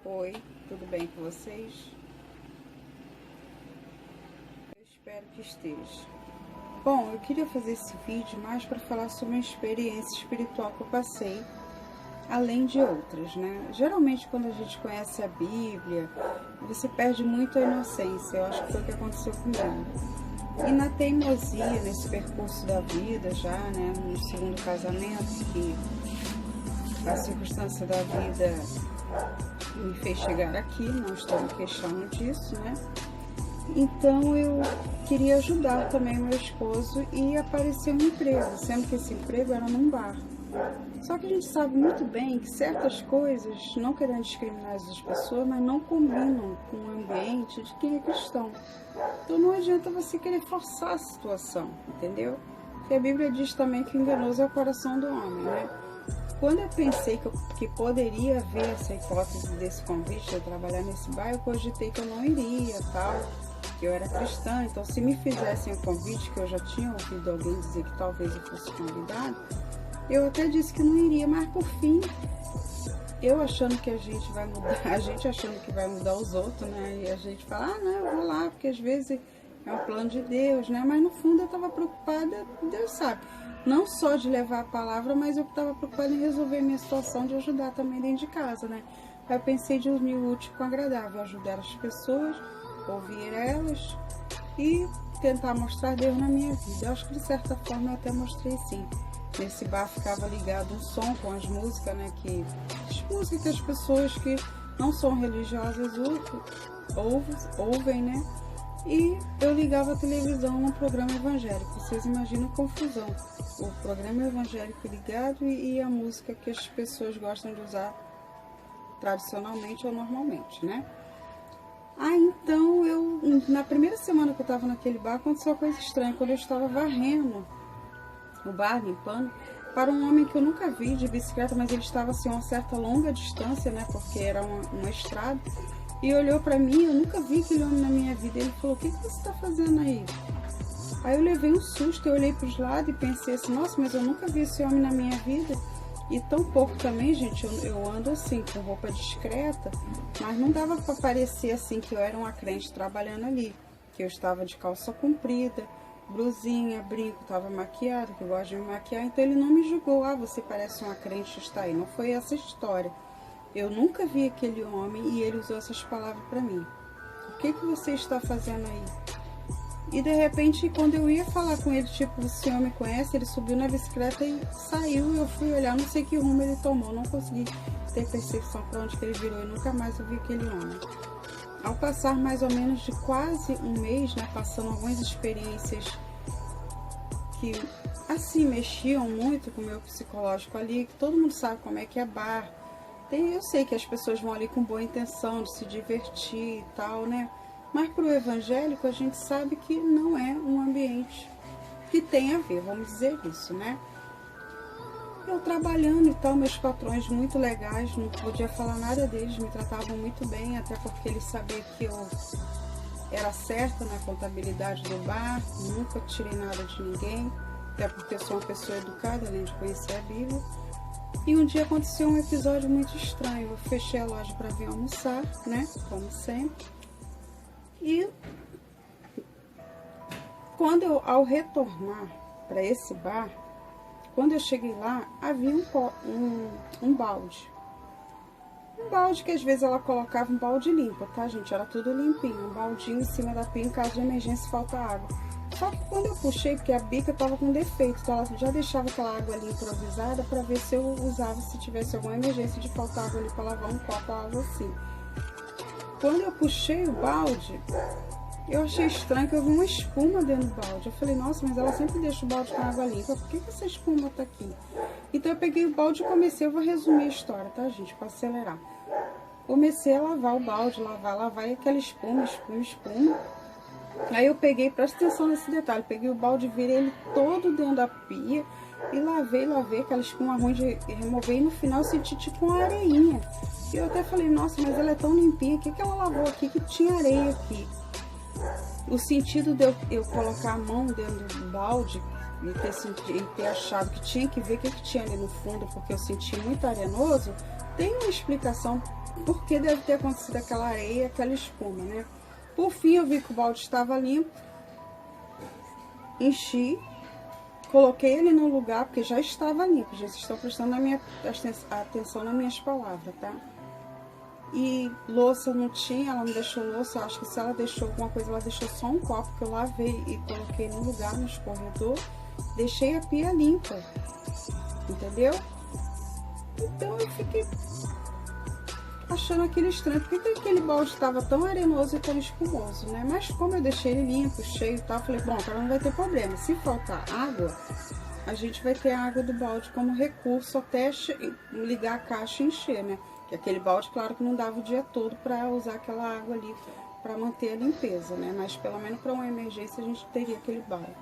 Oi, tudo bem com vocês? Eu espero que esteja. Bom, eu queria fazer esse vídeo mais para falar sobre uma experiência espiritual que eu passei, além de outras, né? Geralmente, quando a gente conhece a Bíblia, você perde muito a inocência. Eu acho que foi o que aconteceu comigo. E na teimosia, nesse percurso da vida já, né, no segundo casamento, que a circunstância da vida me fez chegar aqui, não estou me queixando disso, né? Então eu queria ajudar também meu esposo e apareceu um emprego, sendo que esse emprego era num bar. Só que a gente sabe muito bem que certas coisas, não querendo discriminar as pessoas, mas não combinam com o ambiente de quem é cristão. Então não adianta você querer forçar a situação, entendeu? Porque a Bíblia diz também que enganoso é o coração do homem, né? Quando eu pensei que poderia haver essa hipótese desse convite de eu trabalhar nesse bar, eu cogitei que eu não iria, tal, que eu era cristã. Então, se me fizessem o convite, que eu já tinha ouvido alguém dizer que talvez eu fosse convidado, eu até disse que não iria, mas por fim, eu achando que a gente vai mudar, a gente achando que vai mudar os outros, né? E a gente fala, não, eu vou lá, porque às vezes é um plano de Deus, né? Mas no fundo eu estava preocupada, Deus sabe, não só de levar a palavra, mas eu estava preocupada em resolver a minha situação, de ajudar também dentro de casa, né? Aí eu pensei de unir o útil com o agradável, ajudar as pessoas, ouvir elas e tentar mostrar Deus na minha vida. Eu acho que de certa forma eu até mostrei sim. Nesse bar ficava ligado um som com as músicas, né? As músicas que as pessoas que não são religiosas ouvem, né? E eu ligava a televisão num programa evangélico. Vocês imaginam a confusão. O programa evangélico ligado e a música que as pessoas gostam de usar tradicionalmente ou normalmente, né? Então na primeira semana que eu estava naquele bar, aconteceu uma coisa estranha. Quando eu estava varrendo o bar, limpando, para um homem que eu nunca vi de bicicleta, mas ele estava assim a uma certa longa distância, né? Porque era uma estrada. E olhou para mim, eu nunca vi aquele homem na minha vida. Ele falou, o que você está fazendo aí? Aí eu levei um susto, eu olhei para os lados e pensei assim, nossa, mas eu nunca vi esse homem na minha vida. E tão pouco também, gente, eu ando assim, com roupa discreta, mas não dava para parecer assim que eu era uma crente trabalhando ali. Que eu estava de calça comprida, blusinha, brinco, estava maquiada, que eu gosto de me maquiar. Então ele não me julgou, você parece uma crente, está aí. Não foi essa história. Eu nunca vi aquele homem e ele usou essas palavras para mim. O que você está fazendo aí? E de repente, quando eu ia falar com ele, tipo, o senhor me conhece, ele subiu na bicicleta e saiu. Eu fui olhar, não sei que rumo ele tomou, não consegui ter percepção para onde que ele virou e nunca mais eu vi aquele homem. Ao passar mais ou menos de quase um mês, né, passando algumas experiências que assim mexiam muito com o meu psicológico ali, que todo mundo sabe como é que é bar. Eu sei que as pessoas vão ali com boa intenção de se divertir e tal, né? Mas para o evangélico a gente sabe que não é um ambiente que tem a ver, vamos dizer isso, né? Eu trabalhando e tal, meus patrões muito legais, não podia falar nada deles, me tratavam muito bem, até porque eles sabiam que eu era certa na contabilidade do bar, nunca tirei nada de ninguém, até porque eu sou uma pessoa educada, além de conhecer a Bíblia. E um dia aconteceu um episódio muito estranho. Eu fechei a loja para vir almoçar, né? Como sempre. E ao retornar para esse bar, quando eu cheguei lá, havia um balde. Um balde que às vezes ela colocava um balde limpo, tá, gente? Era tudo limpinho. Um baldinho em cima da pia em caso de emergência e falta água. Só que quando eu puxei, porque a bica estava com defeito, então ela já deixava aquela água ali improvisada para ver se eu usava se tivesse alguma emergência de faltar água ali para lavar um copo ou algo assim. Quando eu puxei o balde, eu achei estranho que eu vi uma espuma dentro do balde. Eu falei, nossa, mas ela sempre deixa o balde com água limpa, por que essa espuma tá aqui? Então eu peguei o balde e comecei, eu vou resumir a história, tá, gente, para acelerar. Comecei a lavar o balde, lavar, e aquela espuma. Aí eu peguei, presta atenção nesse detalhe, peguei o balde, virei ele todo dentro da pia e lavei, aquela espuma ruim de remover, e no final eu senti tipo uma areinha. E eu até falei, nossa, mas ela é tão limpinha, o que ela lavou aqui que tinha areia aqui? O sentido de eu colocar a mão dentro do balde e ter achado que tinha que ver o que tinha ali no fundo, porque eu senti muito arenoso, tem uma explicação por que deve ter acontecido aquela areia, aquela espuma, né? Por fim, eu vi que o balde estava limpo, enchi, coloquei ele no lugar, porque já estava limpo. Gente, vocês estão prestando atenção nas minhas palavras, tá? E louça não tinha, ela não deixou louça. Eu acho que se ela deixou alguma coisa, ela deixou só um copo que eu lavei e coloquei no lugar, no escorredor. Deixei a pia limpa, entendeu? Então eu fiquei achando aquilo estranho. Por que aquele balde estava tão arenoso e tão espumoso, né? Mas como eu deixei ele limpo, cheio e tal, eu falei, bom, agora não vai ter problema. Se faltar água, a gente vai ter a água do balde como recurso até ligar a caixa e encher, né? Que aquele balde, claro que não dava o dia todo para usar aquela água ali para manter a limpeza, né? Mas pelo menos para uma emergência a gente teria aquele balde.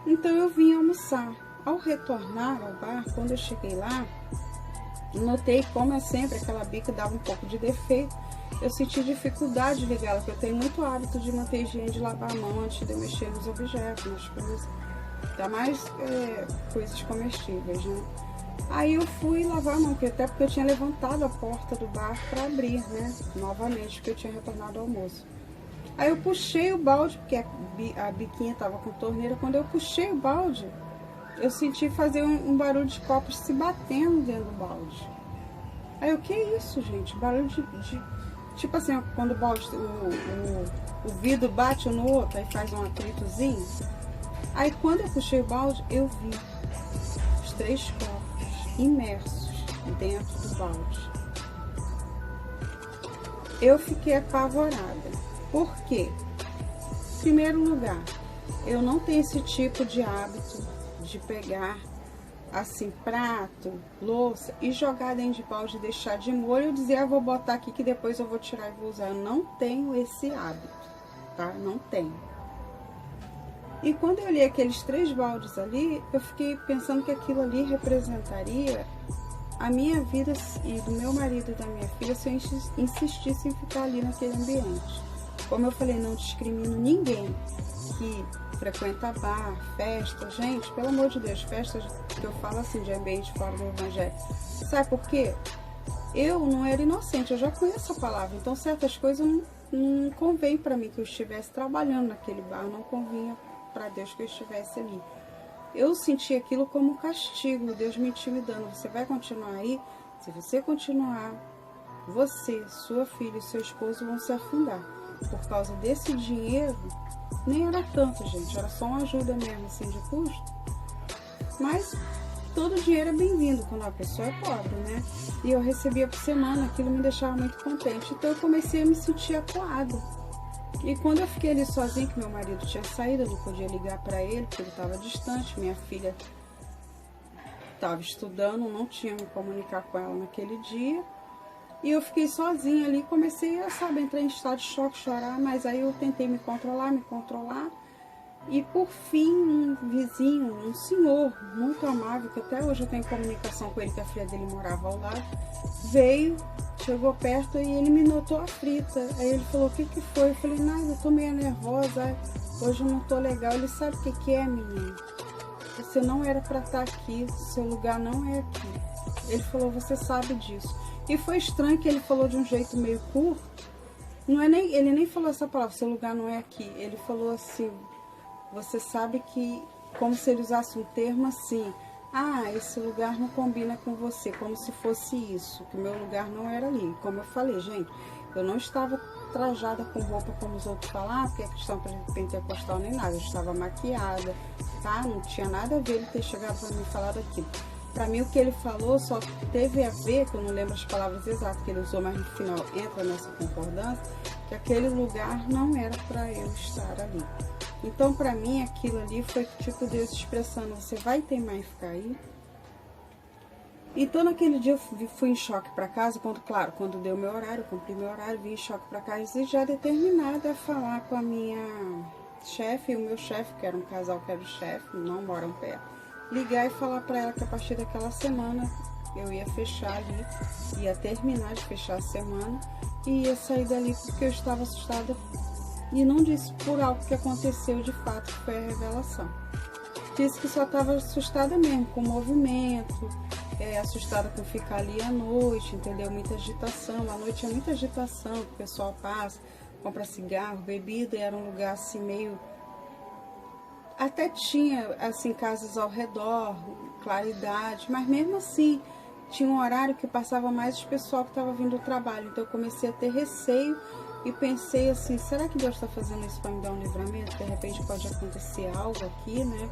Então eu vim almoçar. Ao retornar ao bar, quando eu cheguei lá, notei, como é sempre, aquela bica dava um pouco de defeito. Eu senti dificuldade de ligá-la, porque eu tenho muito hábito de manter a higiene de lavar a mão antes de eu mexer nos objetos, nas coisas, ainda mais coisas comestíveis, né? Aí eu fui lavar a mão, até porque eu tinha levantado a porta do bar para abrir, né? Novamente, porque eu tinha retornado ao almoço. Aí eu puxei o balde, porque a biquinha tava com torneira. Quando eu puxei o balde, eu senti fazer um barulho de copos se batendo dentro do balde. Aí o que é isso, gente? Barulho de tipo assim, quando o balde, o vidro bate um no outro, aí faz um atritozinho. Aí quando eu puxei o balde, eu vi os 3 copos imersos dentro do balde. Eu fiquei apavorada. Por quê? Em primeiro lugar, eu não tenho esse tipo de hábito de pegar assim prato, louça e jogar dentro de balde, deixar de molho e dizer, vou botar aqui que depois eu vou tirar e vou usar. Eu não tenho esse hábito, tá? Não tenho. E quando eu olhei aqueles 3 baldes ali, eu fiquei pensando que aquilo ali representaria a minha vida e do meu marido e da minha filha se eu insistisse em ficar ali naquele ambiente. Como eu falei, não discrimino ninguém que frequenta bar, festa. Gente, pelo amor de Deus, festas que eu falo assim de ambiente fora do evangelho. Sabe por quê? Eu não era inocente, eu já conheço a palavra. Então certas coisas não convém para mim que eu estivesse trabalhando naquele bar. Não convinha para Deus que eu estivesse ali. Eu senti aquilo como um castigo, Deus me intimidando. Você vai continuar aí? Se você continuar, você, sua filha e seu esposo vão se afundar. Por causa desse dinheiro, nem era tanto, gente, era só uma ajuda mesmo, assim, de custo. Mas todo dinheiro é bem-vindo quando a pessoa é pobre, né? E eu recebia por semana, aquilo me deixava muito contente. Então eu comecei a me sentir acuada. E quando eu fiquei ali sozinha, que meu marido tinha saído, eu não podia ligar para ele, porque ele estava distante, minha filha estava estudando, não tinha me comunicar com ela naquele dia. E eu fiquei sozinha ali, comecei a, entrar em estado de choque, chorar, mas aí eu tentei me controlar. E por fim, um vizinho, um senhor muito amável, que até hoje eu tenho comunicação com ele, que a filha dele morava ao lado, veio, chegou perto e ele me notou aflita. Aí ele falou, o que foi? Eu falei, nada, eu tô meio nervosa, hoje eu não tô legal. Ele sabe o que é, menina? Você não era pra estar aqui, seu lugar não é aqui. Ele falou, você sabe disso. E foi estranho que ele falou de um jeito meio curto. Ele nem falou essa palavra, seu lugar não é aqui. Ele falou assim, você sabe que, como se ele usasse um termo assim, esse lugar não combina com você, como se fosse isso, que o meu lugar não era ali. Como eu falei, gente, eu não estava trajada com roupa como os outros falam, porque é questão pentecostal nem nada, eu estava maquiada, tá? Não tinha nada a ver ele ter chegado para mim e falado aquilo. Para mim, o que ele falou só teve a ver, que eu não lembro as palavras exatas que ele usou, mas no final entra nessa concordância, que aquele lugar não era para eu estar ali. Então, para mim, aquilo ali foi tipo Deus expressando, você vai teimar em ficar aí? Então, naquele dia eu fui em choque para casa, quando deu meu horário, eu cumpri meu horário, vim em choque para casa e já determinada a falar com a minha chefe e o meu chefe, que era um casal que era o chefe, não moram perto. Ligar e falar para ela que a partir daquela semana eu ia fechar ali, ia terminar de fechar a semana e ia sair dali porque eu estava assustada e não disse por algo que aconteceu de fato, que foi a revelação. Disse que só estava assustada mesmo com o movimento, assustada com ficar ali à noite, entendeu? Muita agitação, à noite é muita agitação, o pessoal passa, compra cigarro, bebida, e era um lugar assim meio... Até tinha, assim, casas ao redor, claridade, mas mesmo assim, tinha um horário que passava mais o pessoal que estava vindo do trabalho, então eu comecei a ter receio e pensei assim, será que Deus está fazendo isso para me dar um livramento? De repente pode acontecer algo aqui, né?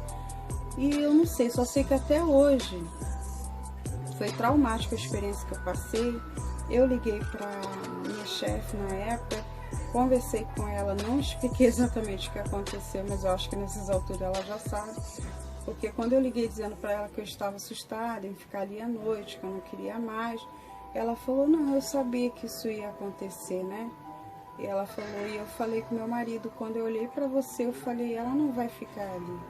E eu não sei, só sei que até hoje foi traumática a experiência que eu passei. Eu liguei para minha chefe na época, conversei com ela, não expliquei exatamente o que aconteceu, mas eu acho que nessas alturas ela já sabe. Porque quando eu liguei dizendo para ela que eu estava assustada em ficar ali à noite, que eu não queria mais, ela falou, não, eu sabia que isso ia acontecer, né? E ela falou, e eu falei com meu marido, quando eu olhei para você, eu falei, ela não vai ficar ali.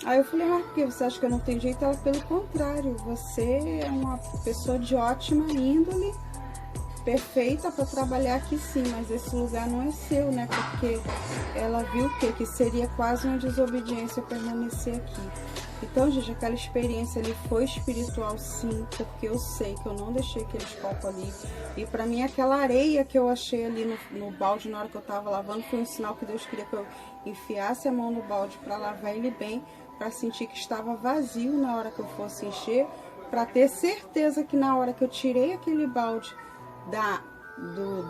Aí eu falei, por que você acha que eu não tenho jeito? Ela, pelo contrário, você é uma pessoa de ótima índole, perfeita para trabalhar aqui sim, mas esse lugar não é seu, né? Porque ela viu o quê? Que seria quase uma desobediência permanecer aqui. Então, gente, aquela experiência ali foi espiritual sim, porque eu sei que eu não deixei aqueles copos ali. E pra mim, aquela areia que eu achei ali no balde na hora que eu tava lavando foi um sinal que Deus queria que eu enfiasse a mão no balde para lavar ele bem, para sentir que estava vazio na hora que eu fosse encher, para ter certeza que na hora que eu tirei aquele balde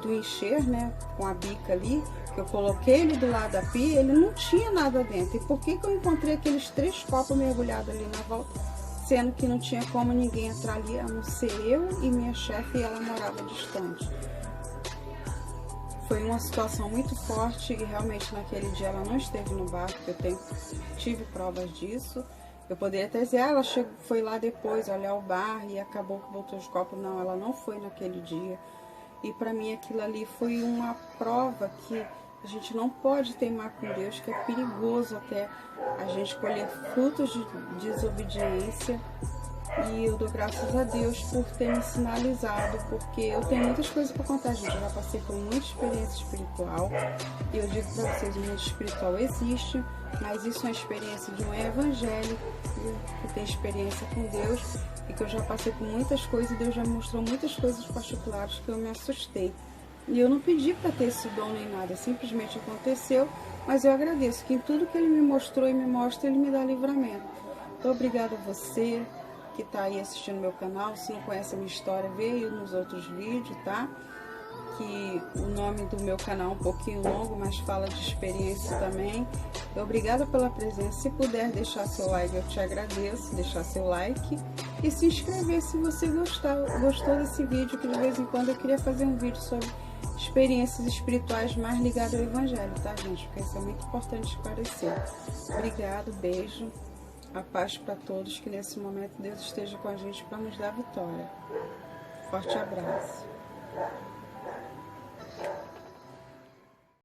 do encher, né, com a bica ali, que eu coloquei ele do lado da pia, ele não tinha nada dentro. E por que eu encontrei aqueles 3 copos mergulhados ali na volta, sendo que não tinha como ninguém entrar ali, a não ser eu e minha chefe, e ela morava distante. Foi uma situação muito forte e realmente naquele dia ela não esteve no bar, porque eu tive provas disso. Eu poderia até dizer, ela foi lá depois olhar o bar e acabou que voltou os copos. Não, ela não foi naquele dia. E para mim aquilo ali foi uma prova que a gente não pode teimar com Deus, que é perigoso até a gente colher frutos de desobediência. E eu dou graças a Deus por ter me sinalizado, porque eu tenho muitas coisas para contar, gente. Eu já passei por muita experiência espiritual. E eu digo para vocês, o mundo espiritual existe, mas isso é uma experiência de um evangélico que tem experiência com Deus, e que eu já passei por muitas coisas, e Deus já me mostrou muitas coisas particulares que eu me assustei. E eu não pedi para ter esse dom nem nada, simplesmente aconteceu, mas eu agradeço que em tudo que Ele me mostrou e me mostra, Ele me dá livramento. Então, obrigada a você que está aí assistindo meu canal. Se não conhece a minha história, veio nos outros vídeos, tá? Que o nome do meu canal é um pouquinho longo, mas fala de experiência também. Obrigada pela presença. Se puder deixar seu like, eu te agradeço. Deixar seu like e se inscrever se você gostou desse vídeo, que de vez em quando eu queria fazer um vídeo sobre experiências espirituais mais ligadas ao Evangelho, tá, gente? Porque isso é muito importante esclarecer. Obrigado, beijo. A paz para todos, que nesse momento Deus esteja com a gente para nos dar vitória. Forte abraço.